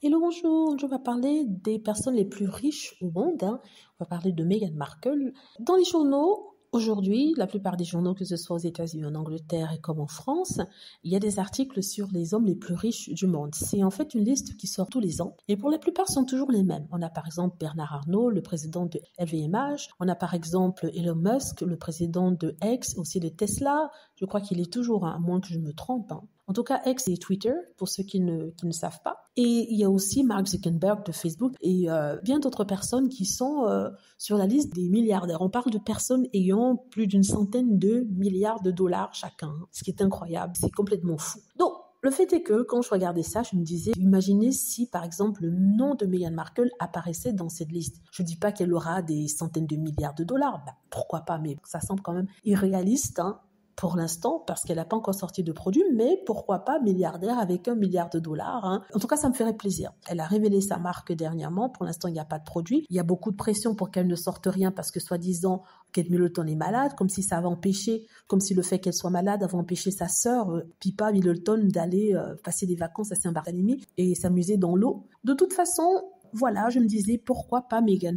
Hello, bonjour. Je vais parler des personnes les plus riches au monde. On va parler de Meghan Markle. Dans les journaux, aujourd'hui, la plupart des journaux, que ce soit aux États-Unis, en Angleterre et comme en France, il y a des articles sur les hommes les plus riches du monde. C'est en fait une liste qui sort tous les ans et pour la plupart, sont toujours les mêmes. On a par exemple Bernard Arnault, le président de LVMH. On a par exemple Elon Musk, le président de X, aussi de Tesla. Je crois qu'il est toujours, à moins que je me trompe. En tout cas, X et Twitter, pour ceux qui ne savent pas. Et il y a aussi Mark Zuckerberg de Facebook et bien d'autres personnes qui sont sur la liste des milliardaires. On parle de personnes ayant plus d'une centaine de milliards de dollars chacun, ce qui est incroyable, c'est complètement fou. Donc, le fait est que quand je regardais ça, je me disais, imaginez si par exemple le nom de Meghan Markle apparaissait dans cette liste. Je ne dis pas qu'elle aura des centaines de milliards de dollars, pourquoi pas, mais ça semble quand même irréaliste, pour l'instant, parce qu'elle n'a pas encore sorti de produit, mais pourquoi pas milliardaire avec 1 milliard de dollars. En tout cas, ça me ferait plaisir. Elle a révélé sa marque dernièrement. Pour l'instant, il n'y a pas de produit. Il y a beaucoup de pression pour qu'elle ne sorte rien parce que soi-disant, Kate Middleton est malade, comme si ça va empêcher, comme si le fait qu'elle soit malade avait empêché sa sœur, Pippa Middleton, d'aller passer des vacances à Saint-Barthélemy et s'amuser dans l'eau. De toute façon, voilà, je me disais, pourquoi pas Meghan?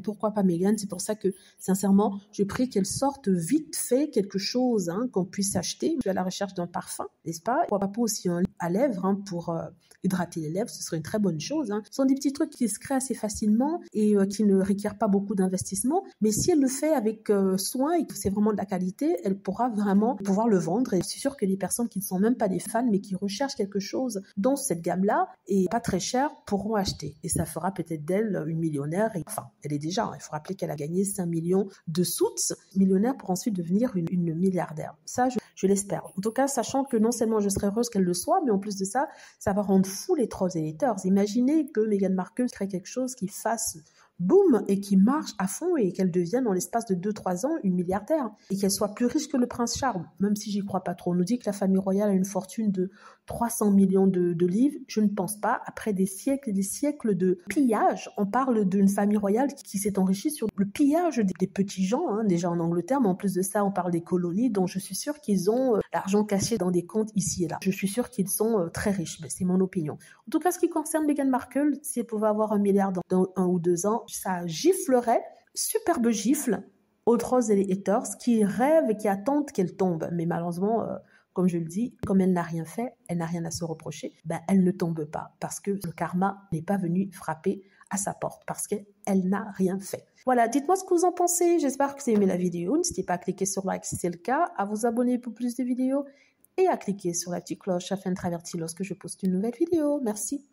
C'est pour ça que, sincèrement, je prie qu'elle sorte vite fait quelque chose qu'on puisse acheter. Je suis à la recherche d'un parfum, n'est-ce pas? Pourquoi pas aussi un à lèvres pour hydrater les lèvres, ce serait une très bonne chose. Ce sont des petits trucs qui se créent assez facilement et qui ne requièrent pas beaucoup d'investissement. Mais si elle le fait avec soin et que c'est vraiment de la qualité, elle pourra vraiment pouvoir le vendre. Et je suis sûre que les personnes qui ne sont même pas des fans, mais qui recherchent quelque chose dans cette gamme-là et pas très cher, pourront acheter. Et ça fera peut-être d'elle une millionnaire. Et, enfin, elle est déjà. Il faut rappeler qu'elle a gagné 5 millions de suits millionnaire pour ensuite devenir une milliardaire. Ça, je l'espère. En tout cas, sachant que non seulement je serais heureuse qu'elle le soit, mais en plus de ça, ça va rendre fou les trolls et les haters. Imaginez que Meghan Markle crée quelque chose qui fasse boum et qui marche à fond et qu'elle devienne en l'espace de 2-3 ans une milliardaire et qu'elle soit plus riche que le prince Charles, même si j'y crois pas trop. On nous dit que la famille royale a une fortune de 300 millions de livres. Je ne pense pas. Après des siècles et des siècles de pillage, on parle d'une famille royale qui s'est enrichie sur le pillage des petits gens, déjà en Angleterre, mais en plus de ça, on parle des colonies, dont je suis sûre qu'ils ont l'argent caché dans des comptes ici et là. Je suis sûre qu'ils sont très riches, mais c'est mon opinion. En tout cas, ce qui concerne Meghan Markle, si elle pouvait avoir 1 milliard dans 1 ou 2 ans, ça giflerait, superbe gifle, aux trolls et les haters qui rêvent et qui attendent qu'elle tombe. Mais malheureusement, comme je le dis, comme elle n'a rien fait, elle n'a rien à se reprocher, elle ne tombe pas parce que le karma n'est pas venu frapper à sa porte parce qu'elle n'a rien fait. Voilà, dites-moi ce que vous en pensez. J'espère que vous avez aimé la vidéo. N'hésitez pas à cliquer sur like si c'est le cas, à vous abonner pour plus de vidéos et à cliquer sur la petite cloche afin de être averti lorsque je poste une nouvelle vidéo. Merci.